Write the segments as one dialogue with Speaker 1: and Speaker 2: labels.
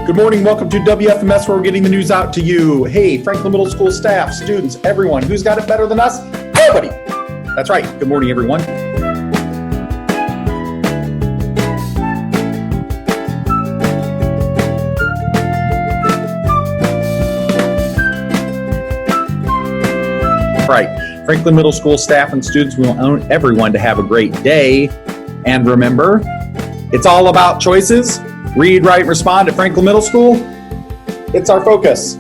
Speaker 1: Good morning. Welcome to WFMS, where we're getting the news out to you. Hey, Franklin Middle School staff, students, everyone. Who's got it better than us? Nobody. That's right. Good morning, everyone. Right. Franklin Middle School staff and students, we want everyone to have a great day. And remember, it's all about choices. Read, write, respond at Franklin Middle School. It's our focus.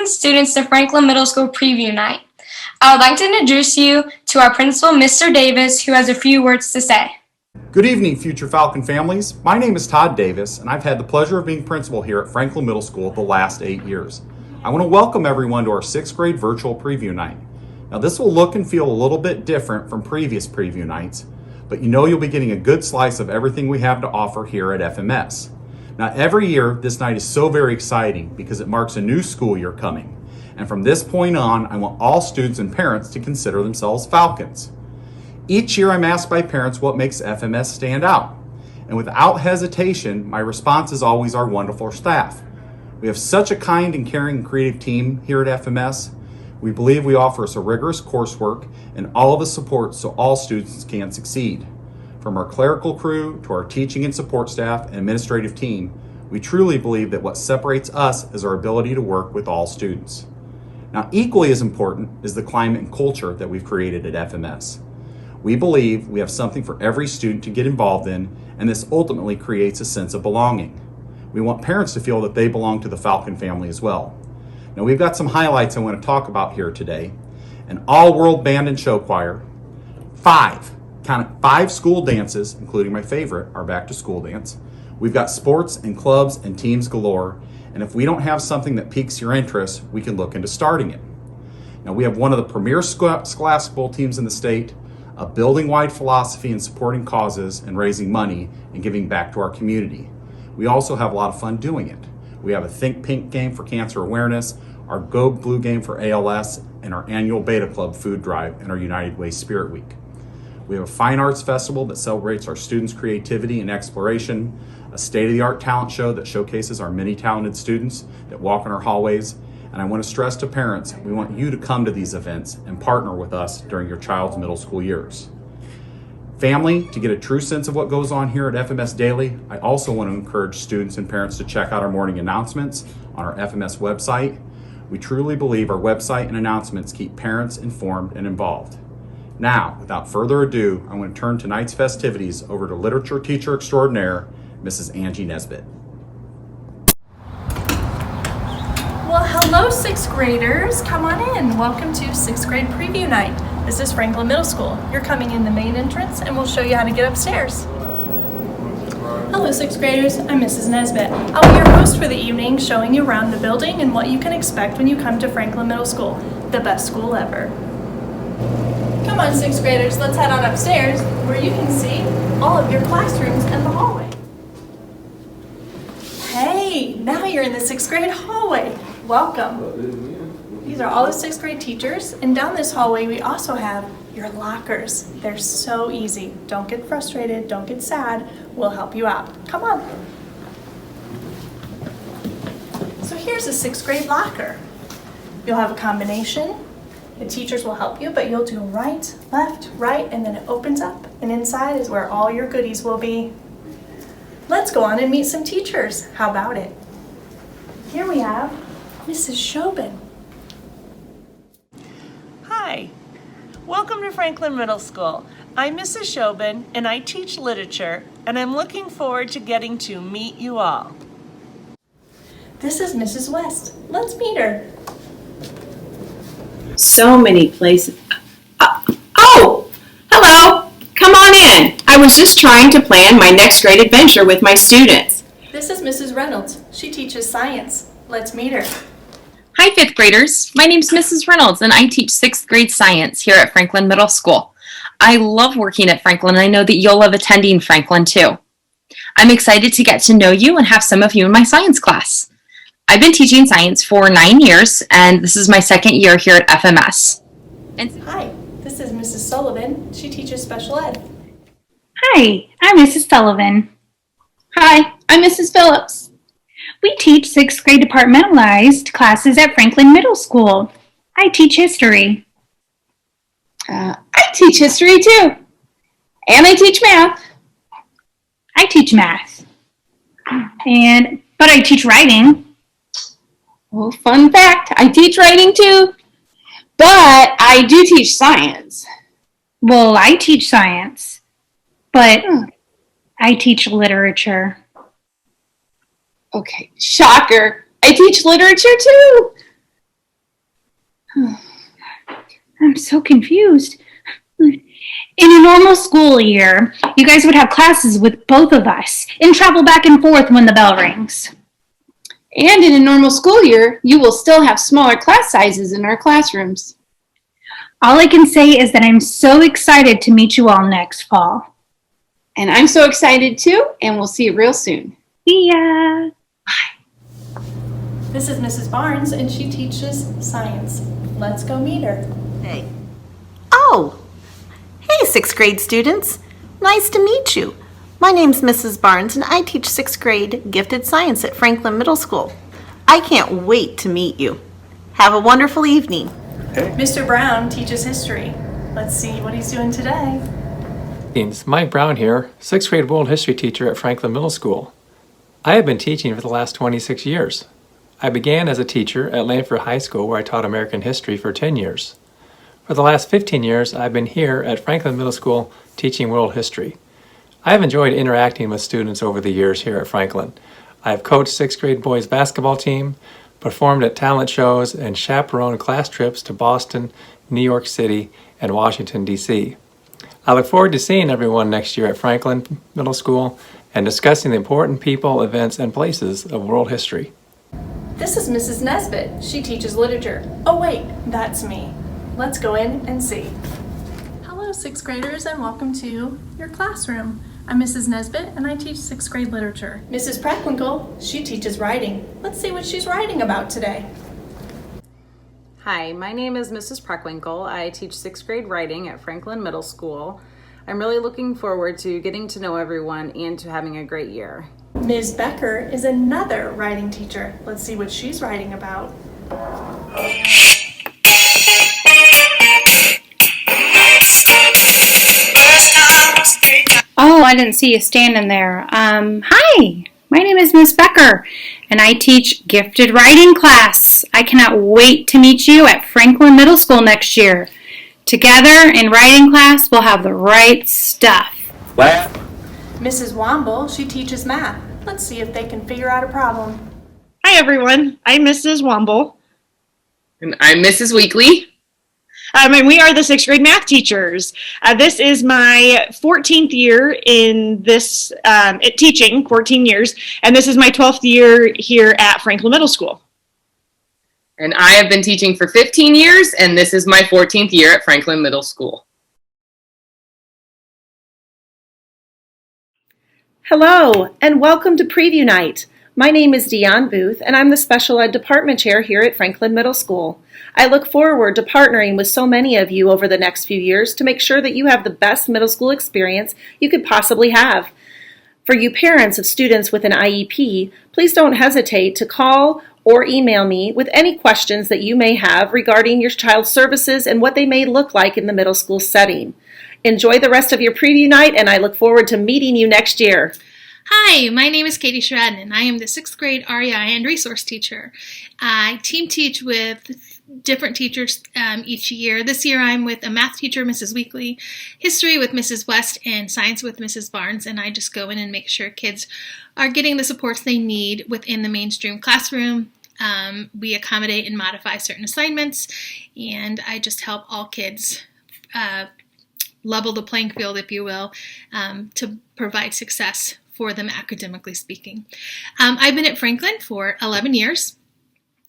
Speaker 2: welcome students to Franklin Middle School Preview Night. I would like to introduce you to our principal, Mr. Davis, who has a few words to say.
Speaker 1: Good evening, future Falcon families. My name is Todd Davis, and I've had the pleasure of being principal here at Franklin Middle School the last 8 years. I want to welcome everyone to our 6th grade virtual preview night. Now, this will look and feel a little bit different from previous preview nights, but you know you'll be getting a good slice of everything we have to offer here at FMS. Now, every year, this night is so very exciting because it marks a new school year coming. And from this point on, I want all students and parents to consider themselves Falcons. Each year, I'm asked by parents what makes FMS stand out. And without hesitation, my response is always our wonderful staff. We have such a kind and caring and creative team here at FMS. We believe we offer us a rigorous coursework and all of the support so all students can succeed. From our clerical crew to our teaching and support staff and administrative team, we truly believe that what separates us is our ability to work with all students. Now, equally as important is the climate and culture that we've created at FMS. We believe we have something for every student to get involved in, and this ultimately creates a sense of belonging. We want parents to feel that they belong to the Falcon family as well. Now, we've got some highlights I want to talk about here today. An all-world band and show choir, 5 school dances, including my favorite, our back-to-school dance. We've got sports and clubs and teams galore, and if we don't have something that piques your interest, we can look into starting it. Now, we have one of the premier scholastic bowl teams in the state, a building-wide philosophy in supporting causes and raising money and giving back to our community. We also have a lot of fun doing it. We have a Think Pink game for cancer awareness, our Go Blue game for ALS, and our annual Beta Club food drive and our United Way Spirit Week. We have a fine arts festival that celebrates our students' creativity and exploration, a state-of-the-art talent show that showcases our many talented students that walk in our hallways, and I want to stress to parents, we want you to come to these events and partner with us during your child's middle school years. Family, to get a true sense of what goes on here at FMS Daily, I also want to encourage students and parents to check out our morning announcements on our FMS website. We truly believe our website and announcements keep parents informed and involved. Now, without further ado, I want to turn tonight's festivities over to literature teacher extraordinaire, Mrs. Angie Nesbitt.
Speaker 3: Well, hello, 6th graders. Come on in. Welcome to 6th grade preview night. This is Franklin Middle School. You're coming in the main entrance, and we'll show you how to get upstairs. Hello, 6th graders. I'm Mrs. Nesbitt. I'll be your host for the evening, showing you around the building and what you can expect when you come to Franklin Middle School, the best school ever. Come on, 6th graders, let's head on upstairs where you can see all of your classrooms and the hallway. Hey, now you're in the 6th grade hallway. Welcome. These are all the 6th grade teachers, and down this hallway we also have your lockers. They're so easy. Don't get frustrated, don't get sad. We'll help you out. Come on. So here's a 6th grade locker. You'll have a combination. The teachers will help you, but you'll do right, left, right, and then it opens up. And inside is where all your goodies will be. Let's go on and meet some teachers. How about it? Here we have Mrs. Shobin.
Speaker 4: Hi, welcome to Franklin Middle School. I'm Mrs. Shobin and I teach literature, and I'm looking forward to getting to meet you all.
Speaker 3: This is Mrs. West. Let's meet her.
Speaker 5: So many places. Oh, hello. Come on in. I was just trying to plan my next great adventure with my students.
Speaker 3: This is Mrs. Reynolds. She teaches science. Let's meet her.
Speaker 6: Hi, 5th graders. My name's Mrs. Reynolds, and I teach 6th grade science here at Franklin Middle School. I love working at Franklin, and I know that you'll love attending Franklin, too. I'm excited to get to know you and have some of you in my science class. I've been teaching science for 9 years, and this is my 2nd year here at FMS.
Speaker 3: Hi, this is Mrs. Sullivan. She teaches special ed.
Speaker 7: Hi, I'm Mrs. Sullivan.
Speaker 8: Hi, I'm Mrs. Phillips.
Speaker 7: We teach 6th grade departmentalized classes at Franklin Middle School. I teach history.
Speaker 8: I teach history too. And I teach math.
Speaker 7: I teach math. But I teach writing.
Speaker 8: Well, fun fact, I teach writing too. But I do teach science.
Speaker 7: Well, I teach science. But I teach literature.
Speaker 8: Okay, shocker. I teach literature too.
Speaker 7: I'm so confused. In a normal school year, you guys would have classes with both of us and travel back and forth when the bell rings.
Speaker 8: And in a normal school year, you will still have smaller class sizes in our classrooms.
Speaker 7: All I can say is that I'm so excited to meet you all next fall.
Speaker 8: And I'm so excited too, and we'll see you real soon.
Speaker 7: See ya!
Speaker 3: This is Mrs. Barnes, and she teaches science. Let's go meet her.
Speaker 9: Hey. Oh, hey, 6th grade students. Nice to meet you. My name's Mrs. Barnes, and I teach 6th grade gifted science at Franklin Middle School. I can't wait to meet you. Have a wonderful evening.
Speaker 3: Mr. Brown teaches history. Let's see what he's doing today.
Speaker 10: Mike Brown here, 6th grade world history teacher at Franklin Middle School. I have been teaching for the last 26 years. I began as a teacher at Lanford High School where I taught American history for 10 years. For the last 15 years, I've been here at Franklin Middle School teaching world history. I have enjoyed interacting with students over the years here at Franklin. I have coached 6th grade boys basketball team, performed at talent shows, and chaperoned class trips to Boston, New York City, and Washington, D.C. I look forward to seeing everyone next year at Franklin Middle School and discussing the important people, events, and places of world history.
Speaker 3: This is Mrs. Nesbitt. She teaches literature. Oh wait, that's me. Let's go in and see. Hello, 6th graders, and welcome to your classroom. I'm Mrs. Nesbitt, and I teach 6th grade literature. Mrs. Preckwinkle, she teaches writing. Let's see what she's writing about today.
Speaker 11: Hi, my name is Mrs. Preckwinkle. I teach 6th grade writing at Franklin Middle School. I'm really looking forward to getting to know everyone and to having a great year.
Speaker 3: Ms. Becker is another writing teacher. Let's see what she's writing about.
Speaker 7: Oh, I didn't see you standing there. Hi, my name is Miss Becker, and I teach gifted writing class. I cannot wait to meet you at Franklin Middle School next year. Together in writing class, we'll have the right stuff.
Speaker 3: Mrs. Womble, she teaches math. Let's see if they can figure out a problem.
Speaker 12: Hi everyone, I'm Mrs. Womble.
Speaker 6: And I'm Mrs. Weekly.
Speaker 12: And we are the 6th grade math teachers. This is my 14th year in this teaching, 14 years, and this is my 12th year here at Franklin Middle School.
Speaker 6: And I have been teaching for 15 years, and this is my 14th year at Franklin Middle School.
Speaker 13: Hello, and welcome to Preview Night. My name is Deanne Booth, and I'm the Special Ed Department Chair here at Franklin Middle School. I look forward to partnering with so many of you over the next few years to make sure that you have the best middle school experience you could possibly have. For you parents of students with an IEP, please don't hesitate to call or email me with any questions that you may have regarding your child's services and what they may look like in the middle school setting. Enjoy the rest of your preview night, and I look forward to meeting you next year.
Speaker 14: Hi, my name is Katie Shradden, and I am the 6th grade REI and resource teacher. I team teach with different teachers each year. This year I'm with a math teacher, Mrs. Weekly, history with Mrs. West, and science with Mrs. Barnes, and I just go in and make sure kids are getting the supports they need within the mainstream classroom. We accommodate and modify certain assignments, and I just help all kids level the playing field, if you will, to provide success for them academically speaking. I've been at Franklin for 11 years.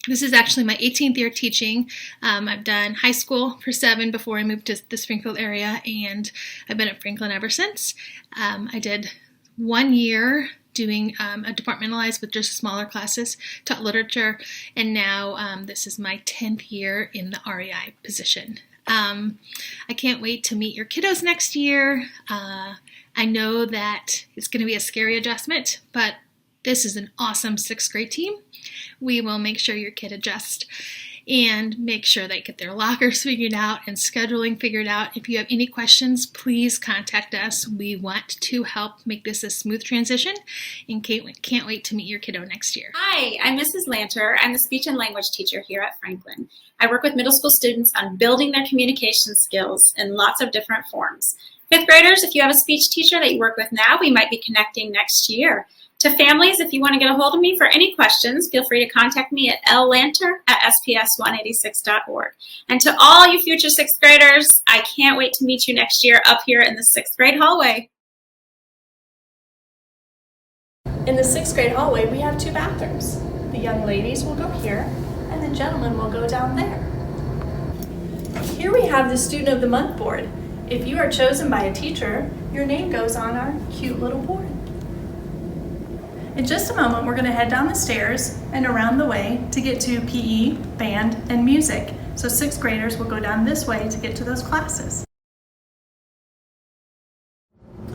Speaker 14: This is actually my 18th year teaching. I've done high school for 7 before I moved to the Springfield area, and I've been at Franklin ever since. I did 1 year doing a departmentalized with just smaller classes, taught literature, and now this is my 10th year in the REI position. I can't wait to meet your kiddos next year. I know that it's going to be a scary adjustment, but this is an awesome 6th grade team. We will make sure your kid adjusts and make sure they get their lockers figured out and scheduling figured out. If you have any questions, please contact us. We want to help make this a smooth transition and can't wait to meet your kiddo next year.
Speaker 15: Hi, I'm Mrs. Lanter. I'm the speech and language teacher here at Franklin. I work with middle school students on building their communication skills in lots of different forms. 5th graders, if you have a speech teacher that you work with now, we might be connecting next year. To families, if you want to get a hold of me for any questions, feel free to contact me at llanter@sps186.org. And to all you future sixth graders, I can't wait to meet you next year up here in the sixth grade hallway.
Speaker 3: In the sixth grade hallway, we have 2 bathrooms. The young ladies will go here, and the gentlemen will go down there. Here we have the Student of the Month board. If you are chosen by a teacher, your name goes on our cute little board. In just a moment, we're going to head down the stairs and around the way to get to PE, band, and music. So 6th graders will go down this way to get to those classes.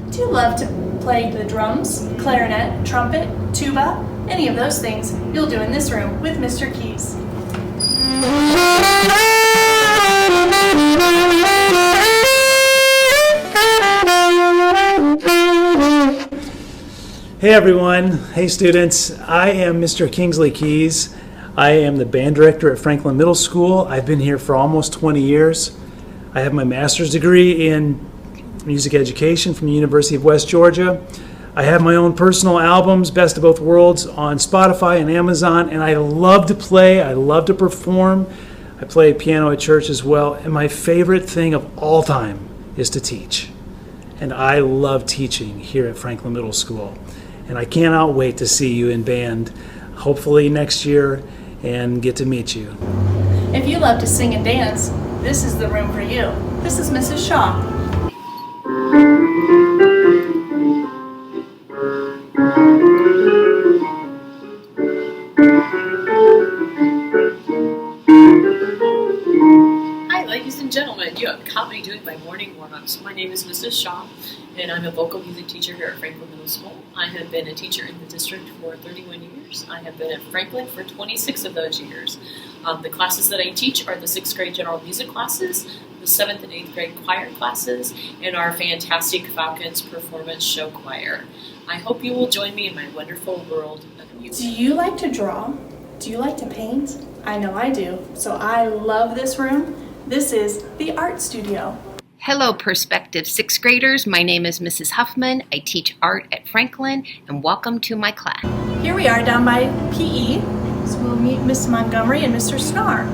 Speaker 3: Do you love to play the drums, clarinet, trumpet, tuba, any of those things? You'll do in this room with Mr. Keys.
Speaker 16: Hey everyone, hey students, I am Mr. Kingsley Keys. I am the band director at Franklin Middle School. I've been here for almost 20 years. I have my master's degree in music education from the University of West Georgia. I have my own personal albums, Best of Both Worlds, on Spotify and Amazon, and I love to play, I love to perform. I play piano at church as well, and my favorite thing of all time is to teach. And I love teaching here at Franklin Middle School. And I cannot wait to see you in band, hopefully next year, and get to meet you.
Speaker 3: If you love to sing and dance, this is the room for you. This is Mrs. Shaw.
Speaker 17: Hi, ladies and gentlemen. You have caught me doing my morning warm-ups. My name is Mrs. Shaw, and I'm a vocal music teacher here at Franklin Middle School. I have been a teacher in the district for 31 years. I have been at Franklin for 26 of those years. The classes that I teach are the 6th grade general music classes, the 7th and 8th grade choir classes, and our fantastic Falcons performance show choir. I hope you will join me in my wonderful world of music.
Speaker 3: Do you like to draw? Do you like to paint? I know I do. So I love this room. This is the art studio.
Speaker 18: Hello, prospective 6th graders. My name is Mrs. Huffman. I teach art at Franklin, and welcome to my class.
Speaker 3: Here we are down by PE. So we'll meet Miss Montgomery and Mr. Snar.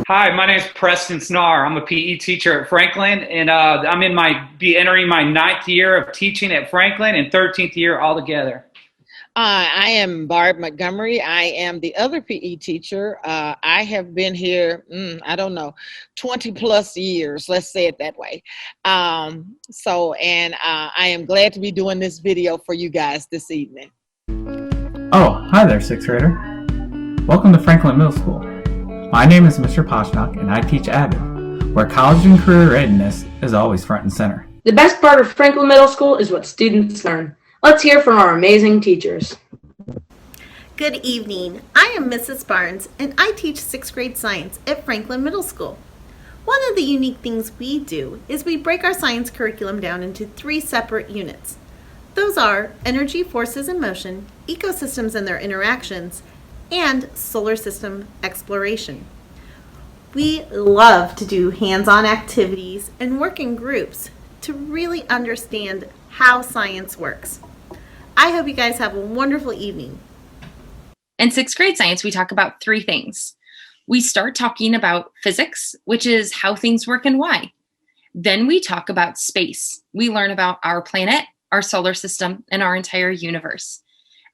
Speaker 19: Hi, my name is Preston Snar. I'm a PE teacher at Franklin, and I'm entering my 9th year of teaching at Franklin and 13th year altogether.
Speaker 20: I am Barb Montgomery. I am the other PE teacher. I have been here, 20 plus years, let's say it that way. I am glad to be doing this video for you guys this evening.
Speaker 21: Oh, hi there, 6th grader. Welcome to Franklin Middle School. My name is Mr. Poshnock, and I teach AVID, where college and career readiness is always front and center.
Speaker 22: The best part of Franklin Middle School is what students learn. Let's hear from our amazing teachers.
Speaker 9: Good evening. I am Mrs. Barnes, and I teach 6th grade science at Franklin Middle School. One of the unique things we do is we break our science curriculum down into 3 separate units. Those are energy, forces, and motion, ecosystems and their interactions, and solar system exploration. We love to do hands-on activities and work in groups to really understand how science works. I hope you guys have a wonderful evening.
Speaker 6: In 6th grade science, we talk about 3 things. We start talking about physics, which is how things work and why. Then we talk about space. We learn about our planet, our solar system, and our entire universe.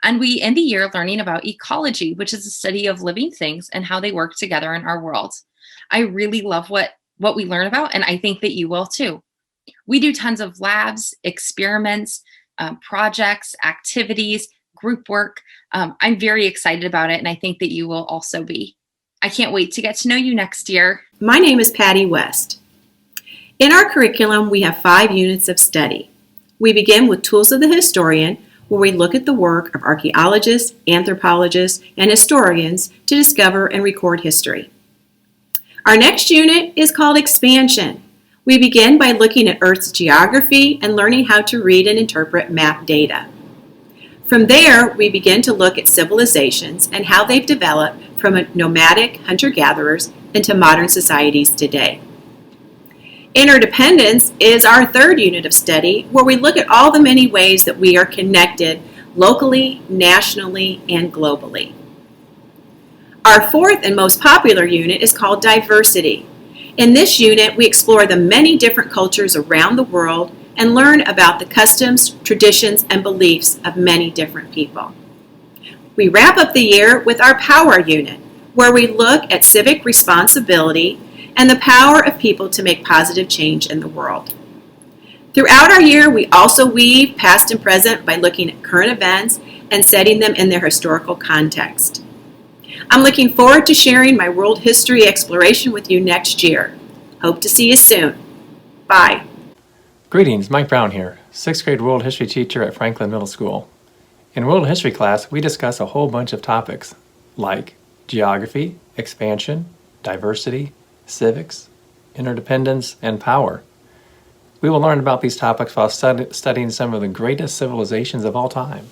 Speaker 6: And we end the year learning about ecology, which is the study of living things and how they work together in our world. I really love what we learn about, and I think that you will too. We do tons of labs, experiments, projects, activities, group work. I'm very excited about it, and I think that you will also be. I can't wait to get to know you next year.
Speaker 5: My name is Patty West. In our curriculum, we have 5 units of study. We begin with Tools of the Historian, where we look at the work of archaeologists, anthropologists, and historians to discover and record history. Our next unit is called Expansion. We begin by looking at Earth's geography and learning how to read and interpret map data. From there, we begin to look at civilizations and how they've developed from nomadic hunter-gatherers into modern societies today. Interdependence is our 3rd unit of study, where we look at all the many ways that we are connected locally, nationally, and globally. Our fourth and most popular unit is called Diversity. In this unit, we explore the many different cultures around the world and learn about the customs, traditions, and beliefs of many different people. We wrap up the year with our Power unit, where we look at civic responsibility and the power of people to make positive change in the world. Throughout our year, we also weave past and present by looking at current events and setting them in their historical context. I'm looking forward to sharing my world history exploration with you next year. Hope to see you soon. Bye.
Speaker 10: Greetings, Mike Brown here, 6th grade world history teacher at Franklin Middle School. In world history class, we discuss a whole bunch of topics like geography, expansion, diversity, civics, interdependence, and power. We will learn about these topics while studying some of the greatest civilizations of all time.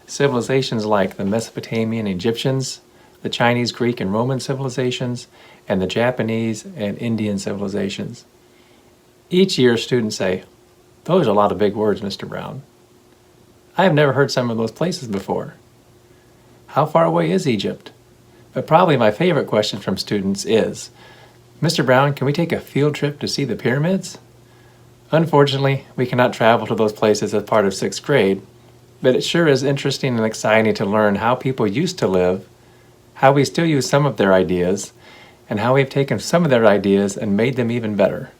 Speaker 10: Civilizations like the Mesopotamian Egyptians, the Chinese, Greek, and Roman civilizations, and the Japanese and Indian civilizations. Each year, students say, "Those are a lot of big words, Mr. Brown. I have never heard some of those places before. How far away is Egypt?" But probably my favorite question from students is, "Mr. Brown, can we take a field trip to see the pyramids?" Unfortunately, we cannot travel to those places as part of 6th grade, but it sure is interesting and exciting to learn how people used to live, how we still use some of their ideas, and how we've taken some of their ideas and made them even better.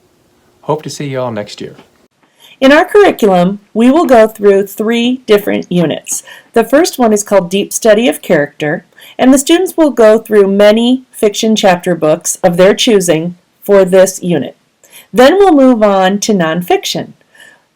Speaker 10: Hope to see you all next year.
Speaker 4: In our curriculum, we will go through 3 different units. The first one is called Deep Study of Character, and the students will go through many fiction chapter books of their choosing for this unit. Then we'll move on to nonfiction.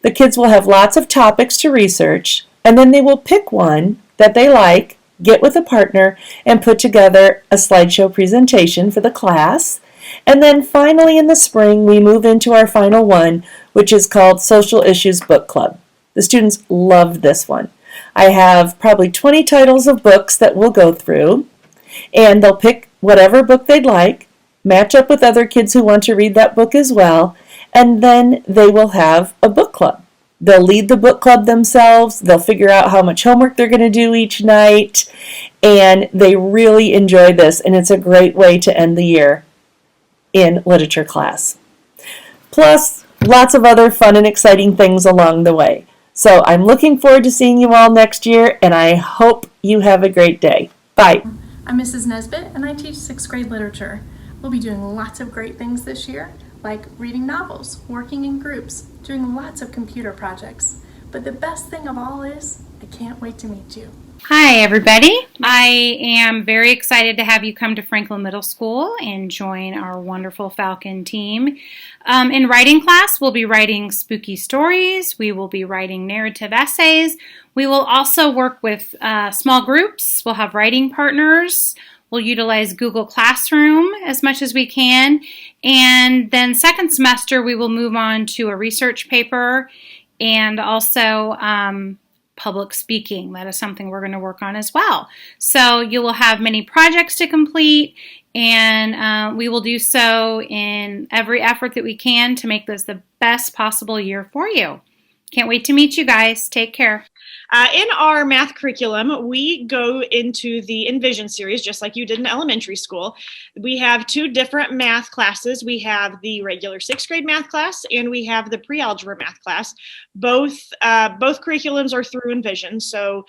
Speaker 4: The kids will have lots of topics to research, and then they will pick one that they like, get with a partner, and put together a slideshow presentation for the class. And then finally in the spring, we move into our final one, which is called Social Issues Book Club. The students love this one. I have probably 20 titles of books that we'll go through, and they'll pick whatever book they'd like, match up with other kids who want to read that book as well, and then they will have a book club. They'll lead the book club themselves, they'll figure out how much homework they're going to do each night, and they really enjoy this, and it's a great way to end the year in literature class. Plus, lots of other fun and exciting things along the way. So I'm looking forward to seeing you all next year, and I hope you have a great day. Bye.
Speaker 3: I'm Mrs. Nesbitt, and I teach 6th grade literature. We'll be doing lots of great things this year, like reading novels, working in groups, doing lots of computer projects. But the best thing of all is, I can't wait to meet you.
Speaker 7: Hi, everybody. I am very excited to have you come to Franklin Middle School and join our wonderful Falcon team. In writing class, we'll be writing spooky stories. We will be writing narrative essays. We will also work with small groups. We'll have writing partners. We'll utilize Google Classroom as much as we can. And then second semester, we will move on to a research paper and also public speaking. That is something we're going to work on as well. So you will have many projects to complete, and we will do so in every effort that we can to make this the best possible year for you. Can't wait to meet you guys. Take care.
Speaker 12: In our math curriculum, we go into the Envision series, just like you did in elementary school. We have 2 different math classes. We have the regular 6th grade math class, and we have the pre-algebra math class. Both curriculums are through Envision, so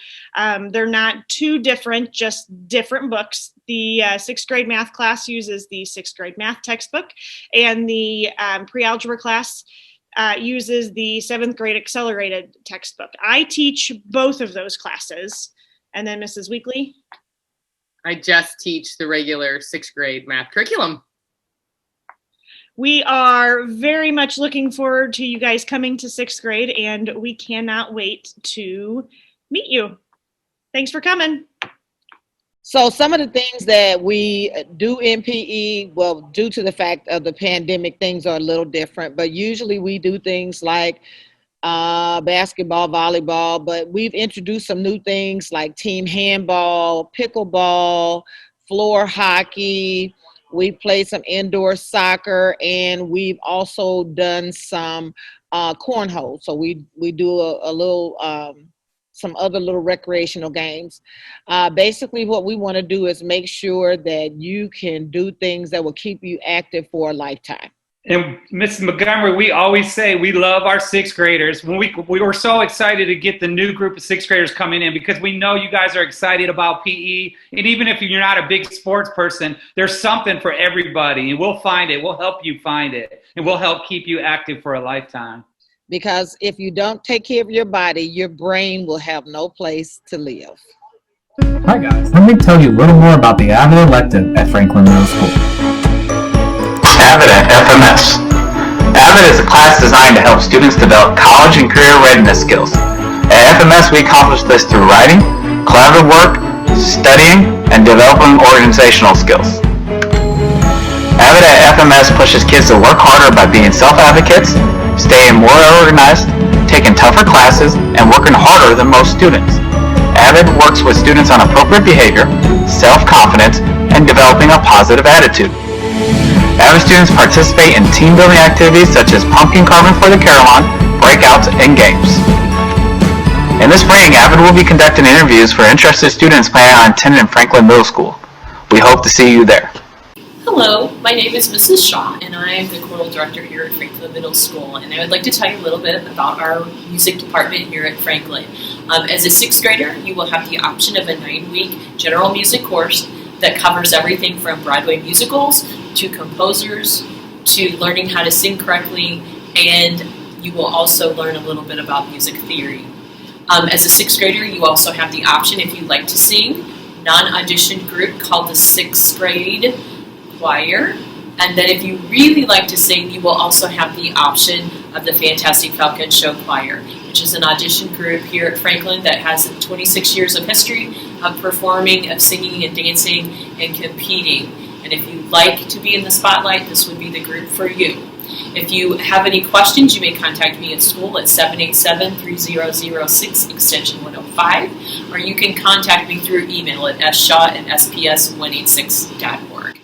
Speaker 12: they're not too different, just different books. The 6th grade math class uses the 6th grade math textbook, and the pre-algebra class uses the 7th grade accelerated textbook. I teach both of those classes. And then Mrs. Weekly?
Speaker 1: I just teach the regular 6th grade math curriculum.
Speaker 12: We are very much looking forward to you guys coming to 6th grade, and we cannot wait to meet you. Thanks for coming.
Speaker 20: So some of the things that we do in PE, well, due to the fact of the pandemic, things are a little different, but usually we do things like basketball, volleyball, but we've introduced some new things like team handball, pickleball, floor hockey. We play some indoor soccer, and we've also done some cornhole. So we do a little some other little recreational games. Basically, what we want to do is make sure that you can do things that will keep you active for a lifetime.
Speaker 19: And Mrs. Montgomery, we always say we love our sixth graders. When we were so excited to get the new group of sixth graders coming in because we know you guys are excited about PE. And even if you're not a big sports person, there's something for everybody. And we'll find it. We'll help you find it. And we'll help keep you active for a lifetime.
Speaker 20: Because if you don't take care of your body, your brain will have no place to live.
Speaker 21: Hi guys, let me tell you a little more about the AVID elective at Franklin Middle School.
Speaker 2: AVID at FMS. AVID is a class designed to help students develop college and career readiness skills. At FMS, we accomplish this through writing, collaborative work, studying, and developing organizational skills. AVID at FMS pushes kids to work harder by being self-advocates, staying more organized, taking tougher classes, and working harder than most students. AVID works with students on appropriate behavior, self-confidence, and developing a positive attitude. AVID students participate in team-building activities such as pumpkin carving for the Carillon, breakouts, and games. In the spring, AVID will be conducting interviews for interested students planning on attending Franklin Middle School. We hope to see you there.
Speaker 8: Hello, my name is Mrs. Shaw, and I am the choral director here at Franklin Middle School. And I would like to tell you a little bit about our music department here at Franklin. As a sixth grader, you will have the option of a 9-week general music course that covers everything from Broadway musicals to composers to learning how to sing correctly, and you will also learn a little bit about music theory. As a sixth grader, you also have the option, if you'd like to sing, non-audition group called the sixth grade choir. And then if you really like to sing, you will also have the option of the Fantastic Falcon Show Choir, which is an audition group here at Franklin that has 26 years of history of performing, of singing and dancing and competing. And if you'd like to be in the spotlight, this would be the group for you. If you have any questions, you may contact me at school at 787-3006 extension 105, or you can contact me through email at sShaw@sps186.org.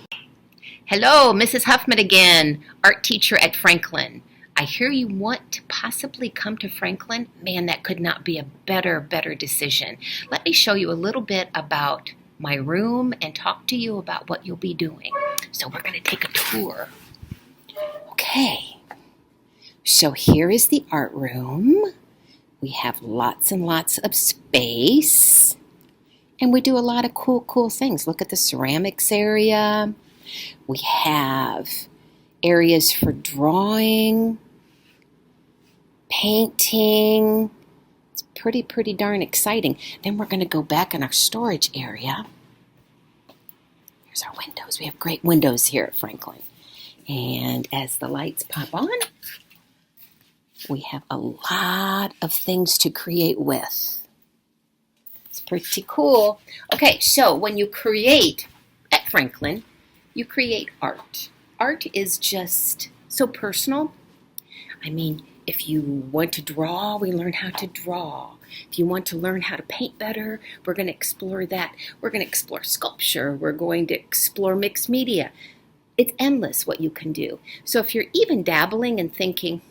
Speaker 18: Hello, Mrs. Huffman again, art teacher at Franklin. I hear you want to possibly come to Franklin. Man, that could not be a better decision. Let me show you a little bit about my room and talk to you about what you'll be doing. So we're going to take a tour. Okay, so here is the art room. We have lots and lots of space, and we do a lot of cool things. Look at the ceramics area. We have areas for drawing, painting. It's pretty darn exciting. Then we're going to go back in our storage area. Here's our windows. We have great windows here at Franklin. And as the lights pop on, we have a lot of things to create with. It's pretty cool. Okay, so when you create at Franklin, you create art. Art is just so personal. I mean, if you want to draw, we learn how to draw. If you want to learn how to paint better, we're going to explore that. We're going to explore sculpture. We're going to explore mixed media. It's endless what you can do. So if you're even dabbling and thinking,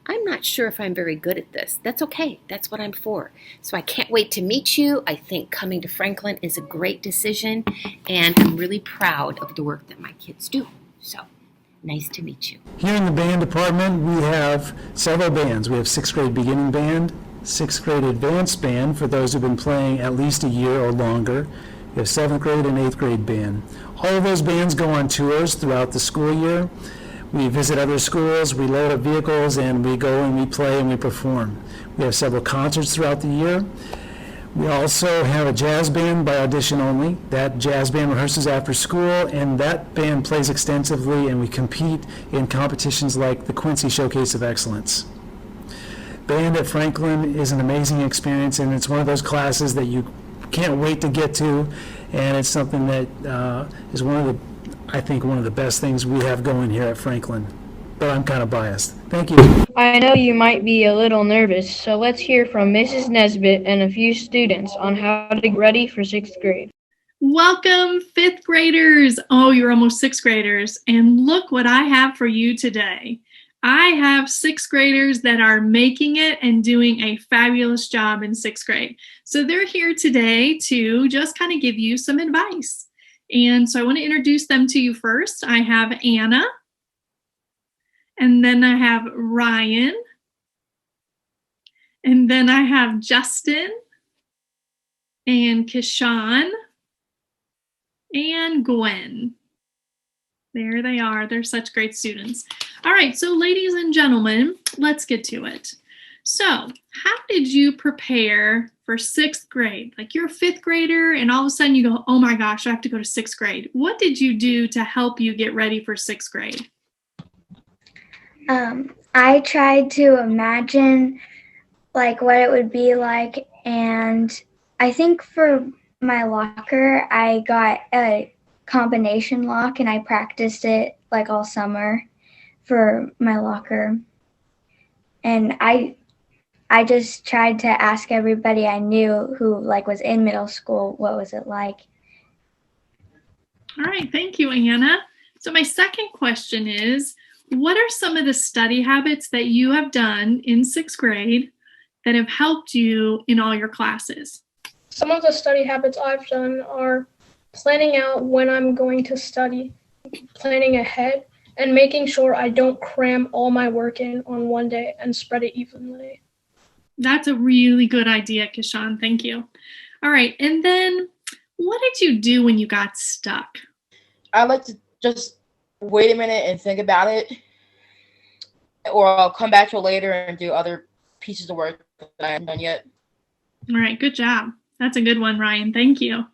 Speaker 18: I'm not sure if I'm very good at this, that's okay. That's what I'm for. So I can't wait to meet you. I think coming to Franklin is a great decision, and I'm really proud of the work that my kids do. So nice to meet you.
Speaker 16: Here in the band department, we have several bands. We have sixth grade beginning band, sixth grade advanced band for those who've been playing at least a year or longer. We have seventh grade and eighth grade band. All of those bands go on tours throughout the school year. We visit other schools, we load up vehicles, and we go and we play and we perform. We have several concerts throughout the year. We also have a jazz band by audition only. That jazz band rehearses after school, and that band plays extensively, and we compete in competitions like the Quincy Showcase of Excellence. Band at Franklin is an amazing experience, and it's one of those classes that you can't wait to get to, and it's something that is I think one of the best things we have going here at Franklin. But I'm kind of biased. Thank you.
Speaker 23: I know you might be a little nervous, so let's hear from Mrs. Nesbitt and a few students on how to get ready for sixth grade.
Speaker 3: Welcome, fifth graders. Oh, you're almost sixth graders. And look what I have for you today. I have sixth graders that are making it and doing a fabulous job in sixth grade. So they're here today to just kind of give you some advice. And so I want to introduce them to you first. I have Anna, and then I have Ryan, and then I have Justin, and Kishan, and Gwen. There they are. They're such great students. All right, so ladies and gentlemen, let's get to it. So how did you prepare for sixth grade? Like you're a fifth grader and all of a sudden you go, oh my gosh, I have to go to sixth grade. What did you do to help you get ready for sixth grade?
Speaker 11: I tried to imagine like what it would be like, and I think for my locker, I got a combination lock and I practiced it like all summer for my locker. And I just tried to ask everybody I knew who like was in middle school, what was it like?
Speaker 3: All right, thank you, Anna. So my second question is, what are some of the study habits that you have done in sixth grade that have helped you in all your classes?
Speaker 13: Some of the study habits I've done are planning out when I'm going to study, planning ahead, and making sure I don't cram all my work in on one day and spread it evenly.
Speaker 3: That's a really good idea, Kishan. Thank you. All right, and then what did you do when you got stuck?
Speaker 14: I like to just wait a minute and think about it, or I'll come back to it later and do other pieces of work that I haven't done yet.
Speaker 3: All right, good job. That's a good one, Ryan. Thank you. All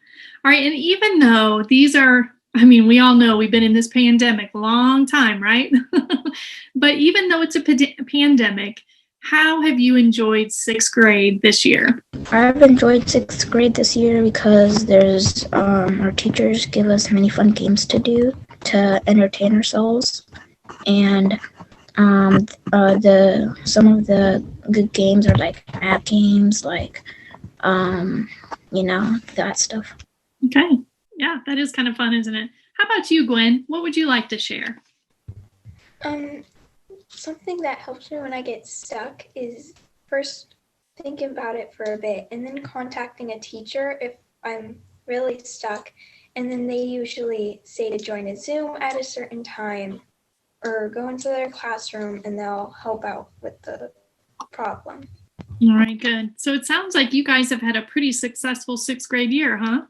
Speaker 3: right, and even though these are, I mean, we all know we've been in this pandemic a long time, right? But even though it's a pandemic, how have you enjoyed sixth grade this year?
Speaker 11: I've enjoyed sixth grade this year because there's our teachers give us many fun games to do to entertain ourselves, and some of the good games are like math games, like that stuff.
Speaker 3: Okay. Yeah, that is kind of fun, isn't it? How about you, Gwen? What would you like to share?
Speaker 24: Something that helps me when I get stuck is first thinking about it for a bit and then contacting a teacher if I'm really stuck. And then they usually say to join a Zoom at a certain time or go into their classroom and they'll help out with the problem.
Speaker 3: All right, good. So it sounds like you guys have had a pretty successful sixth grade year, huh?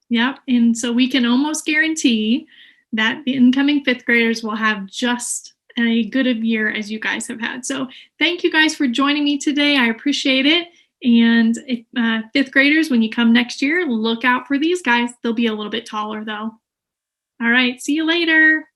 Speaker 3: Yep. And so we can almost guarantee that the incoming fifth graders will have just a good of year as you guys have had. So thank you guys for joining me today. I appreciate it. And fifth graders, when you come next year, look out for these guys. They'll be a little bit taller though. All right. See you later.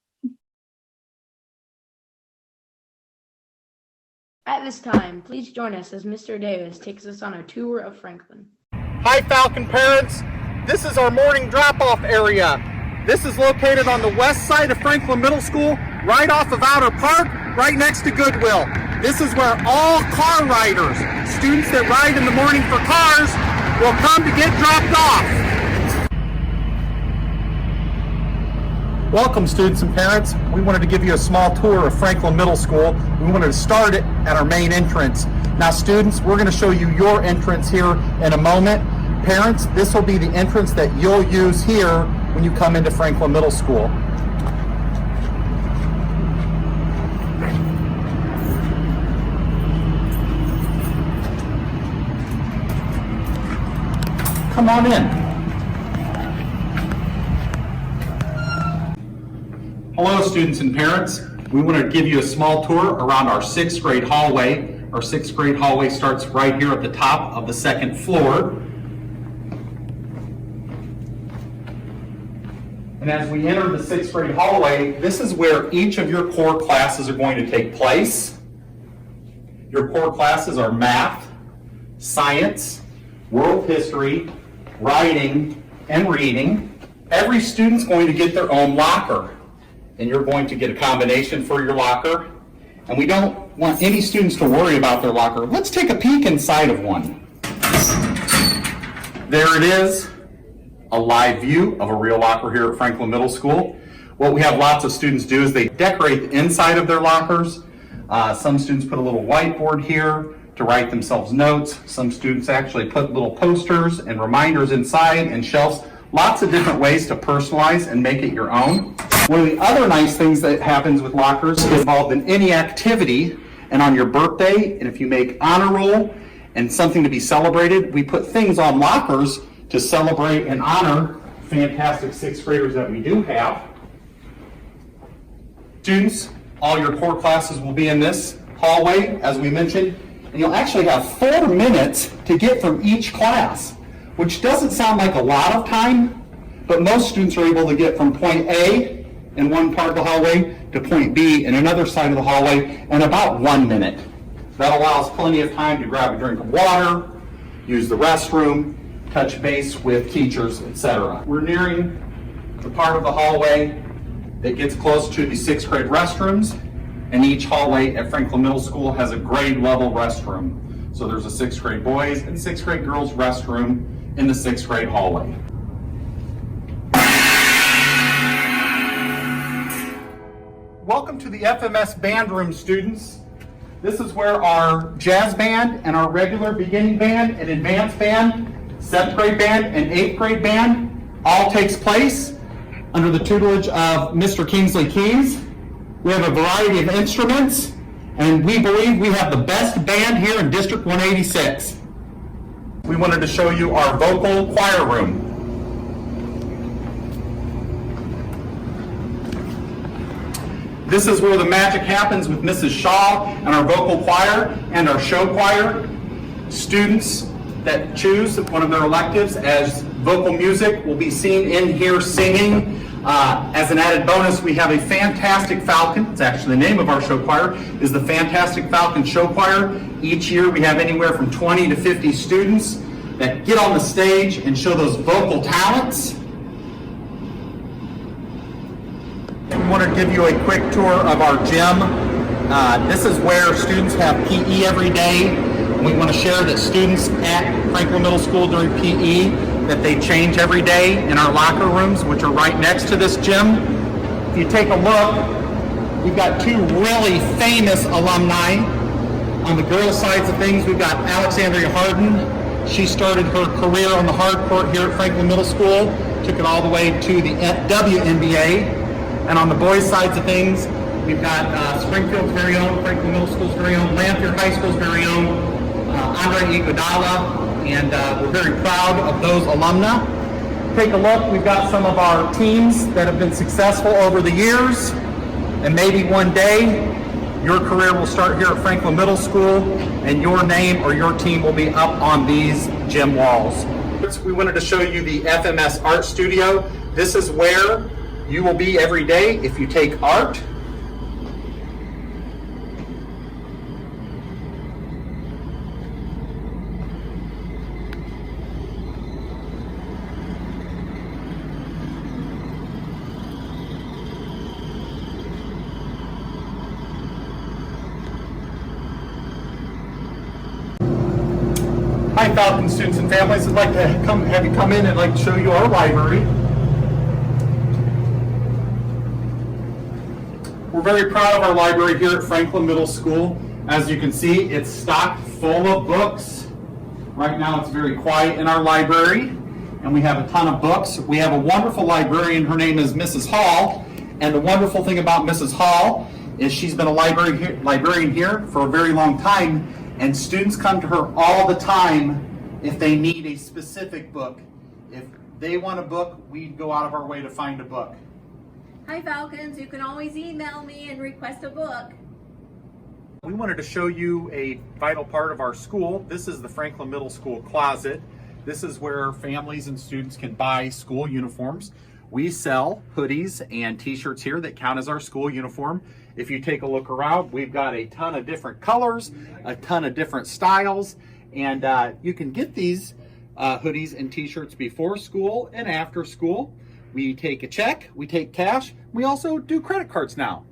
Speaker 22: At this time, please join us as Mr. Davis takes us on a tour of Franklin.
Speaker 25: Hi, Falcon parents. This is our morning drop-off area. This is located on the west side of Franklin Middle School, right off of Outer Park, right next to Goodwill. This is where all car riders, students that ride in the morning for cars, will come to get dropped off. Welcome, students and parents. We wanted to give you a small tour of Franklin Middle School. We wanted to start it at our main entrance. Now, students, we're going to show you your entrance here in a moment. Parents, this will be the entrance that you'll use here when you come into Franklin Middle School. Come on in. Hello, students and parents. We want to give you a small tour around our sixth grade hallway. Our sixth grade hallway starts right here at the top of the second floor. And as we enter the sixth grade hallway, this is where each of your core classes are going to take place. Your core classes are math, science, world history, writing, and reading. Every student's going to get their own locker, and you're going to get a combination for your locker. And we don't want any students to worry about their locker. Let's take a peek inside of one. There it is. A live view of a real locker here at Franklin Middle School. What we have lots of students do is they decorate the inside of their lockers Some students put a little whiteboard here to write themselves notes. Some students actually put little posters and reminders inside and shelves. Lots of different ways to personalize and make it your own. One of the other nice things that happens with lockers is involved in any activity, and on your birthday, and if you make honor roll and something to be celebrated, we put things on lockers to celebrate and honor fantastic sixth graders that we do have. Students, all your core classes will be in this hallway, as we mentioned, and you'll actually have 4 minutes to get from each class, which doesn't sound like a lot of time, but most students are able to get from point A in one part of the hallway to point B in another side of the hallway in about 1 minute. That allows plenty of time to grab a drink of water, use the restroom, touch base with teachers, etc. We're nearing the part of the hallway that gets close to the sixth grade restrooms, and each hallway at Franklin Middle School has a grade level restroom. So there's a sixth grade boys and sixth grade girls restroom in the sixth grade hallway. Welcome to the FMS band room, students. This is where our jazz band and our regular beginning band and advanced band, 7th grade band and 8th grade band all takes place under the tutelage of Mr. Kingsley Keys. We have a variety of instruments, and we believe we have the best band here in District 186. We wanted to show you our vocal choir room. This is where the magic happens with Mrs. Shaw and our vocal choir and our show choir. Students that choose one of their electives as vocal music will be seen in here singing. As an added bonus, we have a Fantastic Falcon. It's actually the name of our show choir, is the Fantastic Falcon Show Choir. Each year we have anywhere from 20 to 50 students that get on the stage and show those vocal talents. We want to give you a quick tour of our gym. This is where students have PE every day. We want to share that students at Franklin Middle School during PE, that they change every day in our locker rooms, which are right next to this gym. If you take a look, we've got 2 really famous alumni. On the girls' sides of things, we've got Alexandria Harden. She started her career on the hard court here at Franklin Middle School, took it all the way to the WNBA. And on the boys' sides of things, we've got Springfield's very own, Franklin Middle School's very own, Lanphier High School's very own, Andre Iguodala, and we're very proud of those alumni. Take a look, we've got some of our teams that have been successful over the years, and maybe one day your career will start here at Franklin Middle School, and your name or your team will be up on these gym walls. We wanted to show you the FMS Art Studio. This is where you will be every day if you take art. Hi Falcon students and families, I'd like to have you come in and like to show you our library. We're very proud of our library here at Franklin Middle School. As you can see, it's stocked full of books. Right now it's very quiet in our library, and we have a ton of books. We have a wonderful librarian, her name is Mrs. Hall, and the wonderful thing about Mrs. Hall is she's been a librarian here for a very long time, and students come to her all the time if they need a specific book. If they want a book, we go out of our way to find a book.
Speaker 5: Hi Falcons, you can always email me and request a book.
Speaker 25: We wanted to show you a vital part of our school. This is the Franklin Middle School closet. This is where families and students can buy school uniforms. We sell hoodies and t-shirts here that count as our school uniform. If you take a look around, we've got a ton of different colors, a ton of different styles, and you can get these hoodies and t-shirts before school and after school. We take a check, we take cash, we also do credit cards now.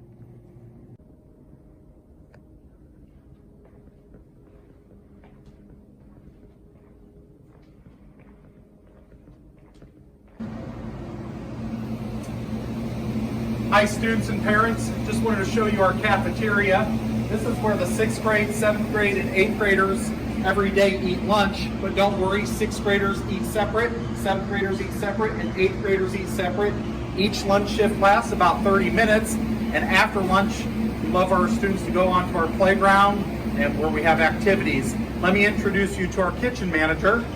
Speaker 25: Hi students and parents, just wanted to show you our cafeteria. This is where the 6th grade, 7th grade, and 8th graders every day eat lunch, but don't worry, 6th graders eat separate, 7th graders eat separate, and 8th graders eat separate. Each lunch shift lasts about 30 minutes, and after lunch, we love our students to go onto our playground and where we have activities. Let me introduce you to our kitchen manager.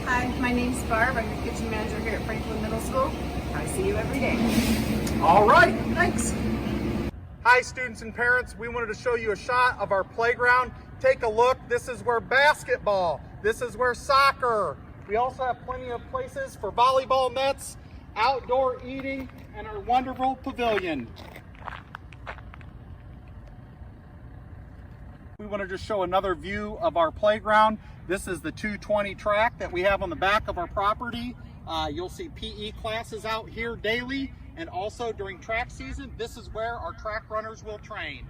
Speaker 6: Hi, my name's Barb. I'm the kitchen manager here at Franklin Middle School. I see you every day.
Speaker 25: All right, thanks. Hi, students and parents. We wanted to show you a shot of our playground. Take a look. This is where basketball, this is where soccer. We also have plenty of places for volleyball nets, outdoor eating, and our wonderful pavilion. We want to just show another view of our playground. This is the 220 track that we have on the back of our property. You'll see PE classes out here daily, and also during track season, this is where our track runners will train.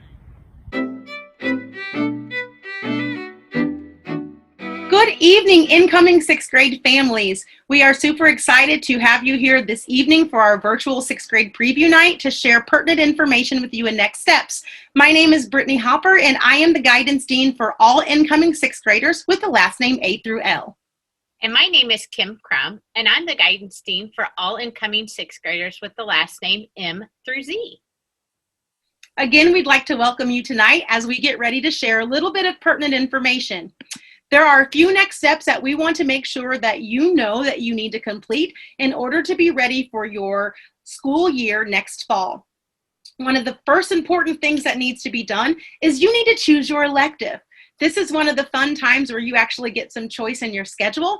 Speaker 9: Good evening, incoming 6th grade families. We are super excited to have you here this evening for our virtual 6th grade preview night to share pertinent information with you and next steps. My name is Brittany Hopper, and I am the guidance dean for all incoming 6th graders with the last name A through L.
Speaker 10: And my name is Kim Crum, and I'm the guidance dean for all incoming 6th graders with the last name M through Z.
Speaker 9: Again, we'd like to welcome you tonight as we get ready to share a little bit of pertinent information. There are a few next steps that we want to make sure that you know that you need to complete in order to be ready for your school year next fall. One of the first important things that needs to be done is you need to choose your elective. This is one of the fun times where you actually get some choice in your schedule.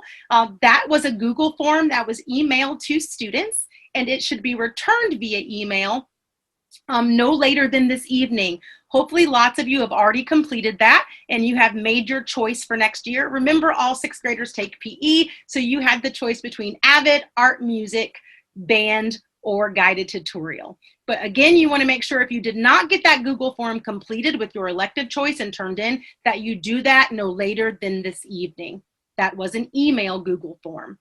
Speaker 9: That was a Google form that was emailed to students, and it should be returned via email no later than this evening. Hopefully lots of you have already completed that and you have made your choice for next year. Remember, all 6th graders take PE, so you had the choice between AVID, art, music, band, or guided tutorial. But again, you want to make sure if you did not get that Google form completed with your elective choice and turned in, that you do that no later than this evening. That was an email Google form.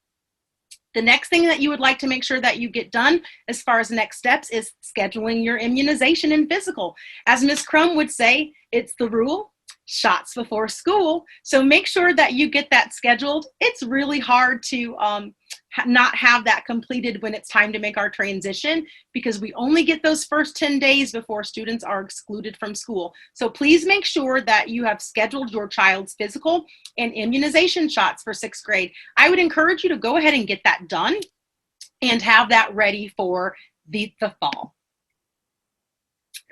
Speaker 9: The next thing that you would like to make sure that you get done as far as next steps is scheduling your immunization and physical. As Ms. Crum would say, it's the rule, shots before school. So make sure that you get that scheduled. It's really hard to not have that completed when it's time to make our transition, because we only get those first 10 days before students are excluded from school. So please make sure that you have scheduled your child's physical and immunization shots for 6th grade. I would encourage you to go ahead and get that done and have that ready for the fall.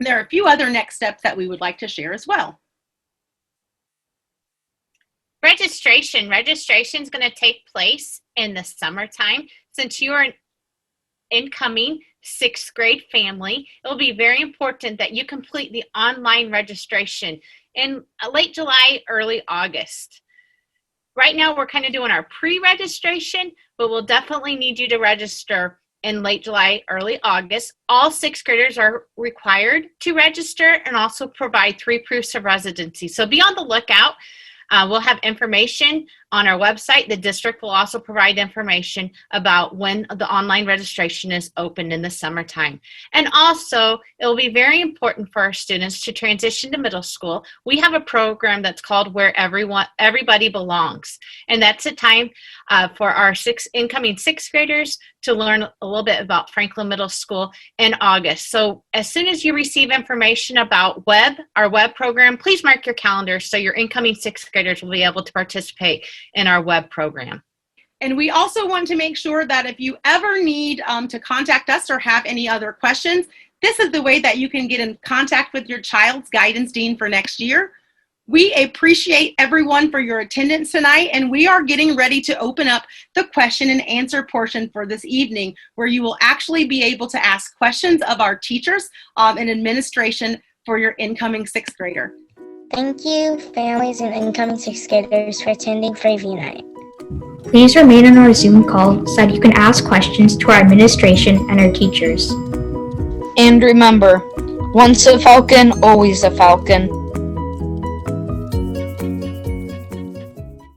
Speaker 9: There are a few other next steps that we would like to share as well.
Speaker 10: Registration is going to take place in the summertime. Since you are an incoming 6th grade family, it will be very important that you complete the online registration in late July, early August. Right now, we're kind of doing our pre-registration, but we'll definitely need you to register in late July, early August. All 6th graders are required to register and also provide 3 proofs of residency. So be on the lookout. We'll have information on our website. The district will also provide information about when the online registration is open in the summertime. And also, it will be very important for our students to transition to middle school. We have a program that's called Where Everybody Belongs. And that's a time for our incoming 6th graders to learn a little bit about Franklin Middle School in August. So as soon as you receive information about our web program, please mark your calendar so your incoming 6th graders will be able to participate in our web program.
Speaker 9: And we also want to make sure that if you ever need to contact us or have any other questions, this is the way that you can get in contact with your child's guidance dean for next year. We appreciate everyone for your attendance tonight, and we are getting ready to open up the question and answer portion for this evening, where you will actually be able to ask questions of our teachers and administration for your incoming 6th grader.
Speaker 15: Thank you, families and incoming 6th graders, for attending Preview Night.
Speaker 17: Please remain on our Zoom call so that you can ask questions to our administration and our teachers.
Speaker 22: And remember, once a Falcon, always a Falcon.